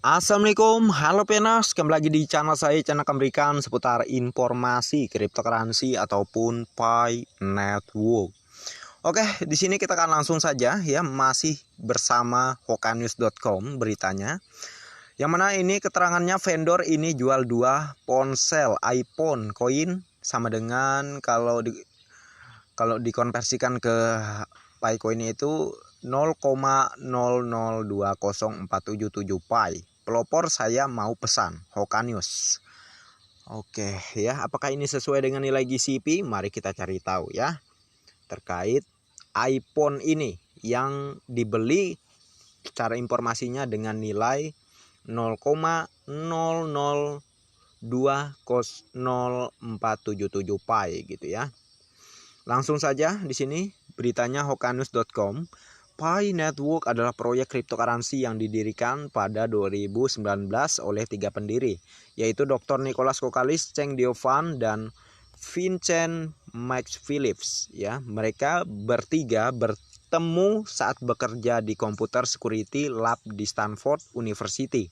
Assalamualaikum, halo Penas, kembali lagi di channel saya, channel memberikan seputar informasi cryptocurrency ataupun Pi Network. Oke, di sini kita akan langsung saja ya, masih bersama hokanews.com beritanya. Yang mana ini keterangannya vendor ini jual 2 ponsel iPhone koin sama dengan kalau dikonversikan ke Pi coin itu 0,00204777 Pi. Pelopor saya mau pesan Hokanews. Oke ya, apakah ini sesuai dengan nilai GCP? Mari kita cari tahu ya. Terkait iPhone ini yang dibeli secara informasinya dengan nilai 0,00204777 Pi gitu ya. Langsung saja di sini beritanya hokanews.com. Pi Network adalah proyek cryptocurrency yang didirikan pada 2019 oleh 3 pendiri, yaitu Dr. Nicholas Kokalis, Cheng Diovan, dan Vincent Max Phillips. Ya, mereka bertiga bertemu saat bekerja di Computer Security Lab di Stanford University.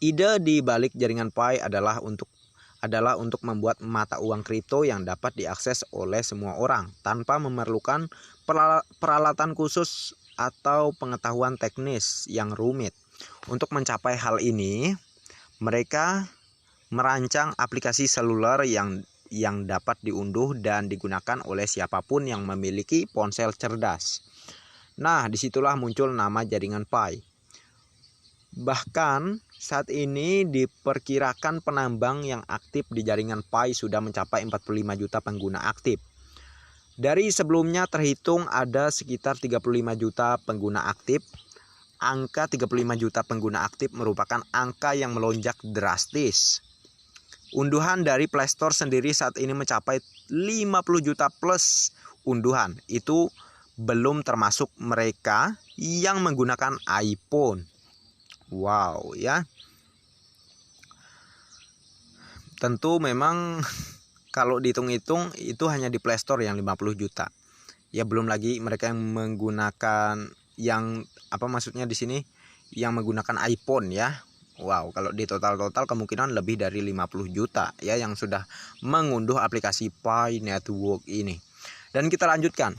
Ide di balik jaringan Pi adalah untuk membuat mata uang kripto yang dapat diakses oleh semua orang tanpa memerlukan peralatan khusus atau pengetahuan teknis yang rumit. Untuk mencapai hal ini, mereka merancang aplikasi seluler yang dapat diunduh dan digunakan oleh siapapun yang memiliki ponsel cerdas. Nah, disitulah muncul nama jaringan Pi. Bahkan saat ini diperkirakan penambang yang aktif di jaringan Pi sudah mencapai 45 juta pengguna aktif. Dari sebelumnya terhitung ada sekitar 35 juta pengguna aktif. Angka 35 juta pengguna aktif merupakan angka yang melonjak drastis. Unduhan dari Play Store sendiri saat ini mencapai 50 juta plus unduhan. Itu belum termasuk mereka yang menggunakan iPhone. Wow ya. Tentu memang kalau dihitung-hitung itu hanya di Play Store yang 50 juta. Ya belum lagi mereka yang menggunakan maksudnya di sini yang menggunakan iPhone ya. Wow, kalau di total kemungkinan lebih dari 50 juta ya yang sudah mengunduh aplikasi Pi Network ini. Dan kita lanjutkan.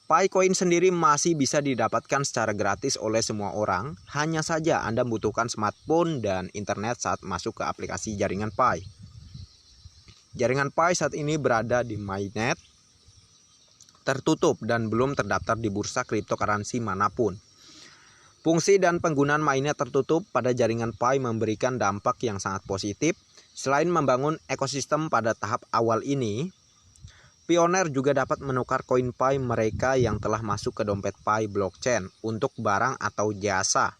Pi coin sendiri masih bisa didapatkan secara gratis oleh semua orang. Hanya saja Anda membutuhkan smartphone dan internet saat masuk ke aplikasi jaringan Pi. Jaringan Pi saat ini berada di mainnet, tertutup dan belum terdaftar di bursa cryptocurrency manapun. Fungsi dan penggunaan mainnet tertutup pada jaringan Pi memberikan dampak yang sangat positif. Selain membangun ekosistem pada tahap awal ini, pioner juga dapat menukar koin Pi mereka yang telah masuk ke dompet Pi blockchain untuk barang atau jasa,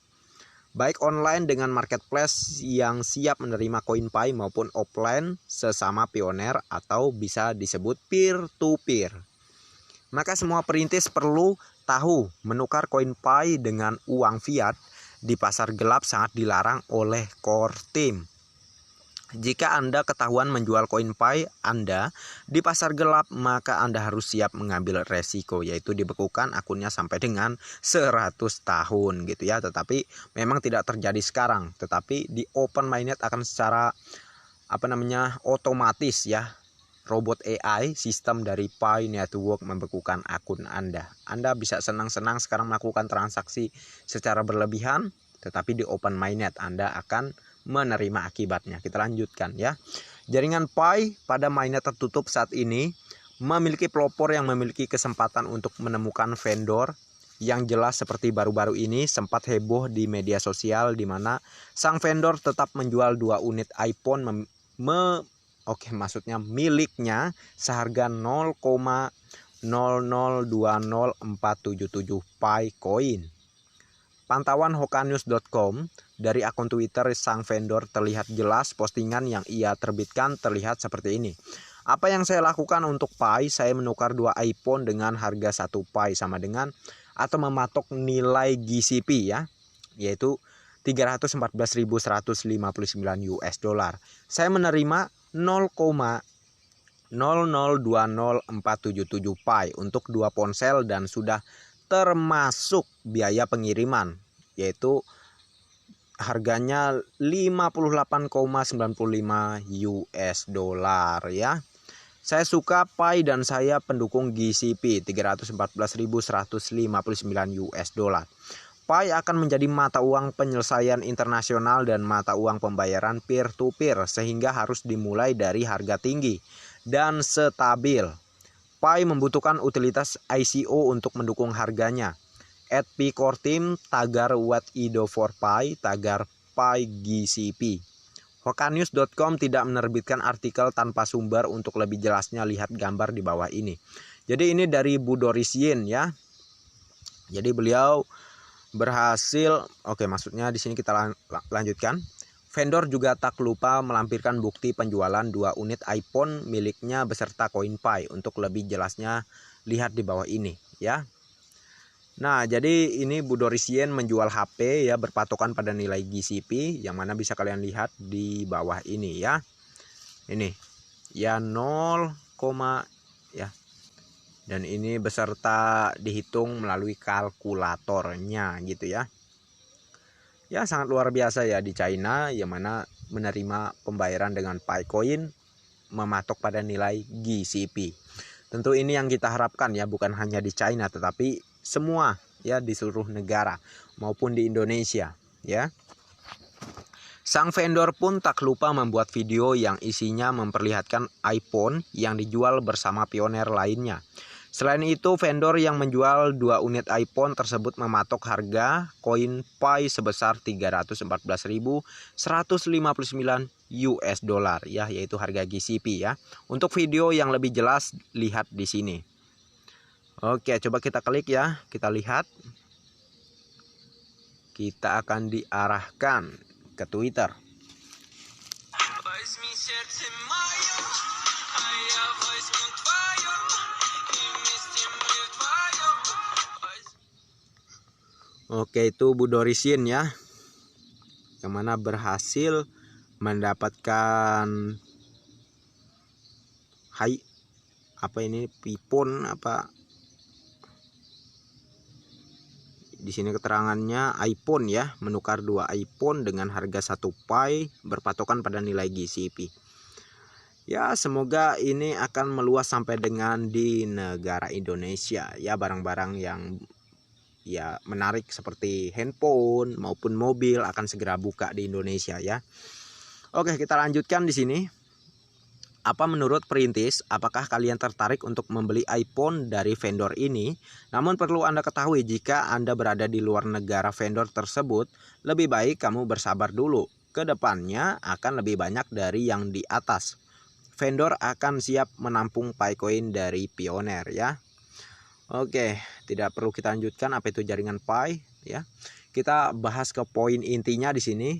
baik online dengan marketplace yang siap menerima koin Pi maupun offline sesama pioner atau bisa disebut peer-to-peer. Maka semua perintis perlu tahu menukar koin Pi dengan uang fiat di pasar gelap sangat dilarang oleh core team. Jika Anda ketahuan menjual koin Pi Anda di pasar gelap, maka Anda harus siap mengambil resiko, yaitu dibekukan akunnya sampai dengan 100 tahun gitu ya. Tetapi memang tidak terjadi sekarang, tetapi di open mainnet akan secara otomatis ya. Robot AI sistem dari Pi Network membekukan akun Anda. Anda bisa senang-senang sekarang melakukan transaksi secara berlebihan, tetapi di open mainnet Anda akan menerima akibatnya. Kita lanjutkan ya. Jaringan Pi pada mainnet tertutup saat ini memiliki pelopor yang memiliki kesempatan untuk menemukan vendor yang jelas seperti baru-baru ini sempat heboh di media sosial di mana sang vendor tetap menjual 2 unit iPhone miliknya seharga 0,00204777 Pi coin. Pantauan hokanews.com dari akun Twitter sang vendor terlihat jelas postingan yang ia terbitkan terlihat seperti ini. Apa yang saya lakukan untuk Pi? Saya menukar 2 iPhone dengan harga 1 Pi sama dengan atau mematok nilai GCP ya, yaitu 314.159 US dollar. Saya menerima 0,00204777 Pi untuk 2 ponsel dan sudah termasuk biaya pengiriman, yaitu harganya 58,95 US dollar ya. Saya suka Pi dan saya pendukung GCP 314.159 US dollar. Pi akan menjadi mata uang penyelesaian internasional dan mata uang pembayaran peer-to-peer sehingga harus dimulai dari harga tinggi dan stabil. Pi membutuhkan utilitas ICO untuk mendukung harganya. @pcorteam tagar what ido for Pi tagar Pi GCP. Hokanews.com tidak menerbitkan artikel tanpa sumber. Untuk lebih jelasnya lihat gambar di bawah ini. Jadi ini dari Bu Doris Yin ya. Jadi beliau berhasil, maksudnya di sini kita lanjutkan. Vendor juga tak lupa melampirkan bukti penjualan 2 unit iPhone miliknya beserta koin Pi. Untuk lebih jelasnya lihat di bawah ini ya. Nah, jadi ini Bu Doris Yin menjual HP ya berpatokan pada nilai GCP yang mana bisa kalian lihat di bawah ini ya. Ini ya 0, ya. Dan ini beserta dihitung melalui kalkulatornya gitu ya. Ya sangat luar biasa ya di China yang mana menerima pembayaran dengan Pi Coin mematok pada nilai GCP. Tentu ini yang kita harapkan ya, bukan hanya di China tetapi semua ya di seluruh negara maupun di Indonesia ya. Sang vendor pun tak lupa membuat video yang isinya memperlihatkan iPhone yang dijual bersama pioner lainnya. Selain itu, vendor yang menjual 2 unit iPhone tersebut mematok harga koin Pi sebesar 314.159 US dollar ya, yaitu harga GCP ya. Untuk video yang lebih jelas lihat di sini. Oke, coba kita klik ya, kita lihat. Kita akan diarahkan ke Twitter. Oke, itu Bu Doris Yin ya, yang mana berhasil mendapatkan iPhone di sini keterangannya iPhone ya, menukar 2 iPhone dengan harga 1 Pi berpatokan pada nilai GCP. Ya, semoga ini akan meluas sampai dengan di negara Indonesia ya, barang-barang yang ya menarik seperti handphone maupun mobil akan segera buka di Indonesia ya. Oke, kita lanjutkan di sini. Apa menurut perintis, apakah kalian tertarik untuk membeli iPhone dari vendor ini? Namun perlu Anda ketahui, jika Anda berada di luar negara vendor tersebut, lebih baik kamu bersabar dulu. Kedepannya akan lebih banyak dari yang di atas. Vendor akan siap menampung Pi Coin dari pioner ya. Oke, tidak perlu kita lanjutkan apa itu jaringan Pi ya. Kita bahas ke poin intinya di sini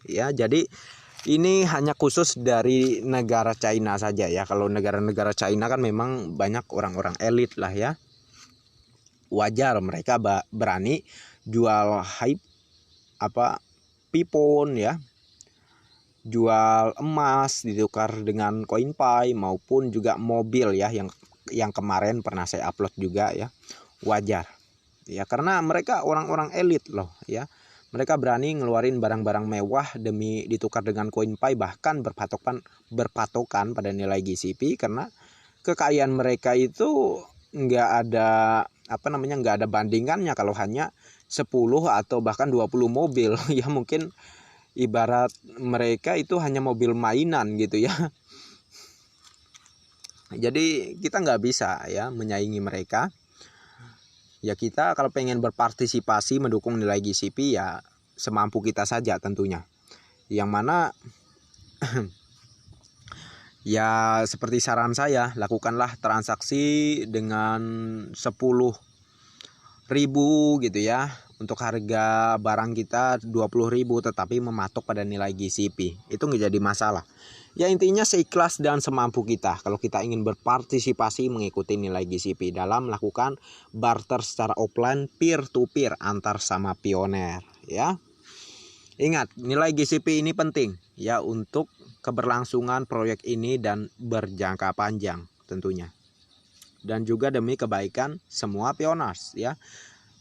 ya. Jadi ini hanya khusus dari negara China saja ya. Kalau negara-negara China kan memang banyak orang-orang elit lah ya. Wajar mereka berani jual pipon ya. Jual emas ditukar dengan koin Pi maupun juga mobil ya, yang kemarin pernah saya upload juga ya. Wajar ya, karena mereka orang-orang elit loh ya. Mereka berani ngeluarin barang-barang mewah demi ditukar dengan koin Pi, bahkan berpatokan pada nilai GCP, karena kekayaan mereka itu nggak ada nggak ada bandingannya kalau hanya 10 atau bahkan 20 mobil ya. Mungkin ibarat mereka itu hanya mobil mainan gitu ya. Jadi kita nggak bisa ya menyaingi mereka. Ya kita kalau pengen berpartisipasi mendukung nilai GCP ya semampu kita saja tentunya. Yang mana ya seperti saran saya, lakukanlah transaksi dengan 10.000 gitu ya. Untuk harga barang kita 20.000 tetapi mematok pada nilai GCP. Itu nggak jadi masalah. Ya intinya seikhlas dan semampu kita kalau kita ingin berpartisipasi mengikuti nilai GCP dalam melakukan barter secara offline peer to peer antar sama pioner ya. Ingat, nilai GCP ini penting ya untuk keberlangsungan proyek ini dan berjangka panjang tentunya. Dan juga demi kebaikan semua pioners ya.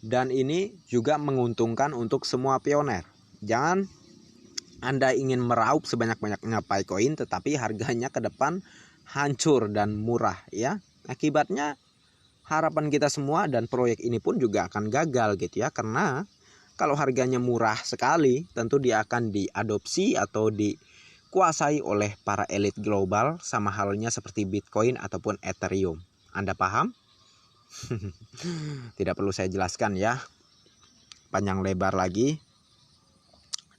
Dan ini juga menguntungkan untuk semua pioner. Jangan Anda ingin meraup sebanyak-banyaknya Picoin, tetapi harganya ke depan hancur dan murah ya. Akibatnya harapan kita semua dan proyek ini pun juga akan gagal gitu ya. Karena kalau harganya murah sekali, tentu dia akan diadopsi atau dikuasai oleh para elit global, sama halnya seperti Bitcoin ataupun Ethereum. Anda paham? Tidak perlu saya jelaskan ya, panjang lebar lagi.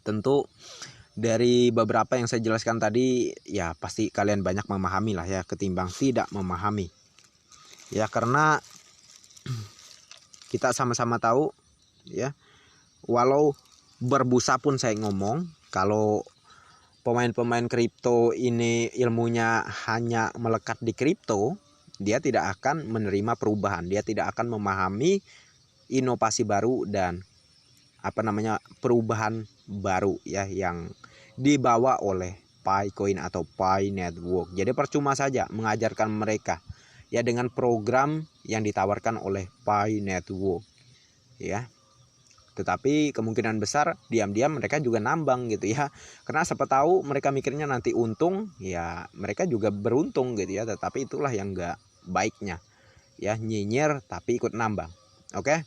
Tentu dari beberapa yang saya jelaskan tadi ya pasti kalian banyak memahami lah ya, ketimbang tidak memahami ya. Karena kita sama-sama tahu ya, walau berbusa pun saya ngomong, kalau pemain-pemain kripto ini ilmunya hanya melekat di kripto, dia tidak akan menerima perubahan, dia tidak akan memahami inovasi baru dan perubahan baru ya yang dibawa oleh Picoin atau Pi Network. Jadi percuma saja mengajarkan mereka ya dengan program yang ditawarkan oleh Pi Network ya. Tetapi kemungkinan besar diam-diam mereka juga nambang gitu ya. Karena siapa tahu mereka mikirnya nanti untung, ya mereka juga beruntung gitu ya. Tetapi itulah yang enggak baiknya ya, nyinyir tapi ikut nambang. Oke.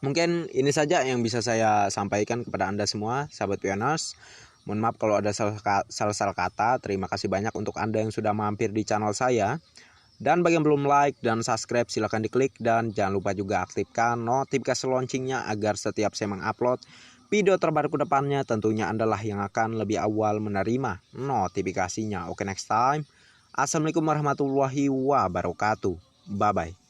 Mungkin ini saja yang bisa saya sampaikan kepada Anda semua, sahabat Pioners. Mohon maaf kalau ada salah kata. Terima kasih banyak untuk Anda yang sudah mampir di channel saya. Dan bagi yang belum like dan subscribe, silahkan diklik. Dan jangan lupa juga aktifkan notifikasi launchingnya agar setiap saya mengupload video terbaru ke depannya, tentunya Anda lah yang akan lebih awal menerima notifikasinya. Oke, next time. Assalamualaikum warahmatullahi wabarakatuh. Bye-bye.